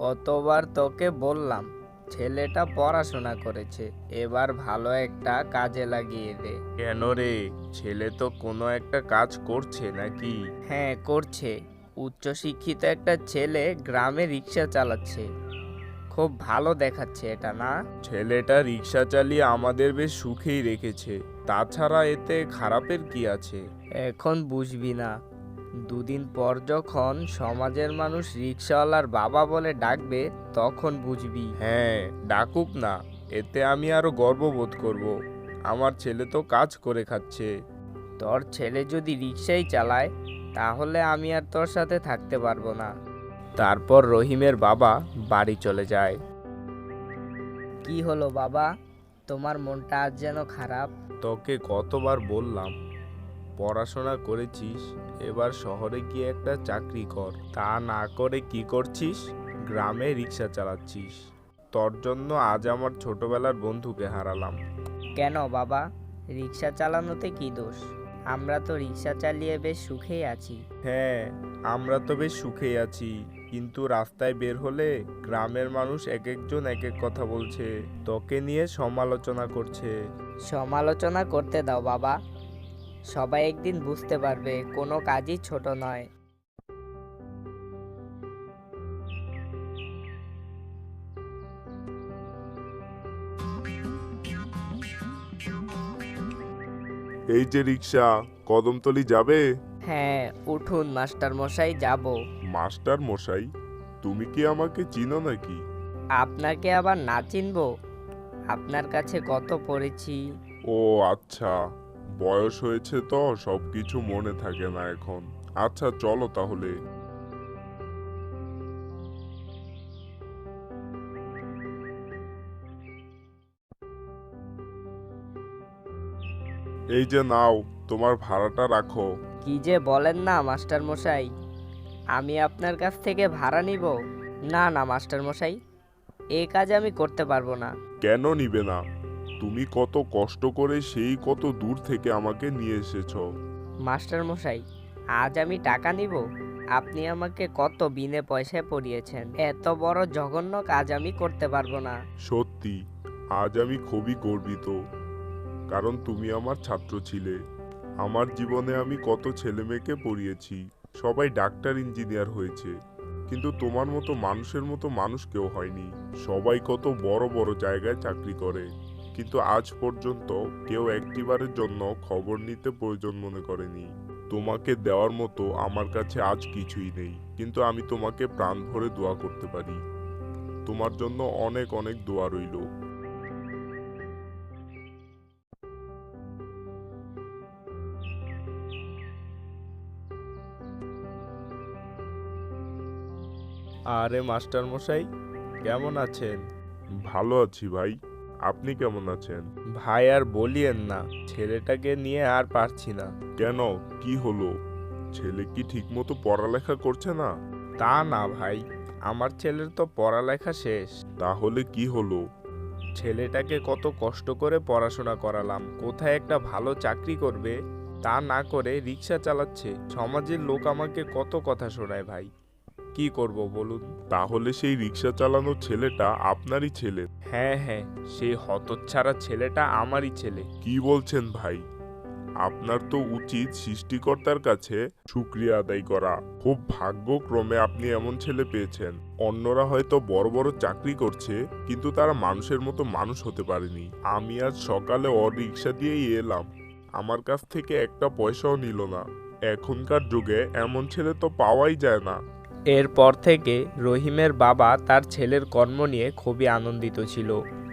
কতবার তোকে বললাম, ছেলেটা পড়াশোনা করেছে, এবার ভালো একটা কাজে লাগিয়ে দে। কেন রে? ছেলে তো কোনো একটা কাজ করছে নাকি? হ্যাঁ, করছে। উচ্চশিক্ষিত একটা ছেলে গ্রামে রিক্সা চালাচ্ছে। খুব ভালো দেখাচ্ছে এটা, না? ছেলেটা রিক্সা চালিয়ে আমাদের বেশ সুখেই রেখেছে। তাছাড়া এতে খারাপের কি আছে? এখন বুঝবি না, দুদিন পর যখন সমাজের মানুষ রিক্সাওয়ালার বাবা বলে ডাকবে, তখন বুঝবি। হ্যাঁ, ডাকুক না, এতে আমি আরো গর্ববোধ করব। আমার ছেলে তো কাজ করে খাচ্ছে। তোর ছেলে যদি রিক্সাই চালায়, তাহলে আমি আর তোর সাথে থাকতে পারবো না। তারপর রহিমের বাবা বাড়ি চলে যায়। কি হলো বাবা, তোমার মনটা আজ যেন খারাপ? তোকে কতবার বললাম, পড়াশোনা করেছিস, এবার শহরে গিয়ে একটা চাকরি কর। তা না করে কি করছিস? গ্রামে রিক্সা চালাচ্ছিস। তোর জন্য আজ আমার ছোটবেলার বন্ধুকে হারালাম। কেন বাবা, রিক্সা চালানোতে কি দোষ? আমরা তো রিক্সা চালিয়ে বেশ সুখেই আছি। হ্যাঁ, আমরা তো বেশ সুখেই আছি, কিন্তু রাস্তায় বের হলে গ্রামের মানুষ এক একজন এক এক কথা বলছে, তোকে নিয়ে সমালোচনা করছে। সমালোচনা করতে দাও বাবা, সবাই একদিন বুঝতে পারবে কোনো কাজই ছোট নয়। এই যে রিক্সা, কদমতলি যাবে? হ্যাঁ, উঠুন মাস্টার মশাই, যাব। মাস্টার মশাই, তুমি কি আমাকে চিনো নাকি? আপনাকে আবার না চিনবো? আপনার কাছে কত পড়েছি। ও আচ্ছা, বয়স হয়েছে তো সবকিছু মনে থাকে না এখন। আচ্ছা চলো তাহলে। এই যে নাও, তোমার ভাড়াটা রাখো। কি যে বলেন না মাস্টার মশাই, আমি আপনার কাছ থেকে ভাড়া নিব? না না মাস্টার মশাই, এই কাজ আমি করতে পারবো না। কেন নিবে না? তুমি কত কষ্ট করে সেই কত দূর থেকে আমাকে নিয়ে এসেছো। মাস্টার মশাই, আজ আমি টাকা নিব? আপনি আমাকে কত বিনে পয়সায় পড়িয়েছেন, এত বড় জঘন্য কাজ আমি করতে পারবো না। সত্যি, আজ আমি খুবই গর্বিত, কারণ তুমি আমার ছাত্র ছিলে। আমার জীবনে আমি কত ছেলেমেয়েকে পড়িয়েছি, সবাই ডাক্তার ইঞ্জিনিয়ার হয়েছে, কিন্তু তোমার মতো মানুষের মতো মানুষ কেউ হয়নি। সবাই কত বড় বড় জায়গায় চাকরি করে, কিন্তু আজ পর্যন্ত কেউ একটিবারের জন্য খবর নিতে প্রয়োজন মনে করেনি। তোমাকে দেওয়ার মতো আমার কাছে আজ কিছুই নেই, কিন্তু আমি তোমাকে প্রাণ ভরে দোয়া করতে পারি। তোমার জন্য অনেক অনেক দোয়া রইল। আরে মাস্টার মশাই, কেমন আছেন? ভালো আছি ভাই, আপনি কেমন আছেন? ভাই আর বলিয়েন না, ছেলেটাকে নিয়ে আর পারছি না। কেন, কি হলো? ছেলে কি ঠিকমতো পড়ালেখা করছে না? তা না ভাই, আমার ছেলের তো পড়ালেখা শেষ। তাহলে কি হলো? ছেলেটাকে কত কষ্ট করে পড়াশোনা করালাম, কোথায় একটা ভালো চাকরি করবে তা না করে রিক্সা চালাচ্ছে। সমাজের লোক আমাকে কত কথা শোনায় ভাই, কি করব বলুন? তাহলে সেই রিক্সা চালানো ছেলেটা আপনারই ছেলে? হ্যাঁ হ্যাঁ, সেই হতচ্ছাড়া ছেলেটা আমারই ছেলে। কি বলছেন ভাই? আপনার তো উচিত সৃষ্টিকর্তার কাছে শুকরিয়া আদায় করা। খুব ভাগ্যক্রমে আপনি এমন ছেলে পেয়েছেন। অন্যরা হয়তো বড় বড় চাকরি করছে, কিন্তু তারা মানুষের মতো মানুষ হতে পারেনি। আমি আজ সকালে ওর রিক্সা দিয়েই এলাম, আমার কাছ থেকে একটা পয়সাও নিল না। এখনকার যুগে এমন ছেলে তো পাওয়াই যায় না। এরপর থেকে রহিমের বাবা তার ছেলের কর্ম নিয়ে খুবই আনন্দিত ছিল।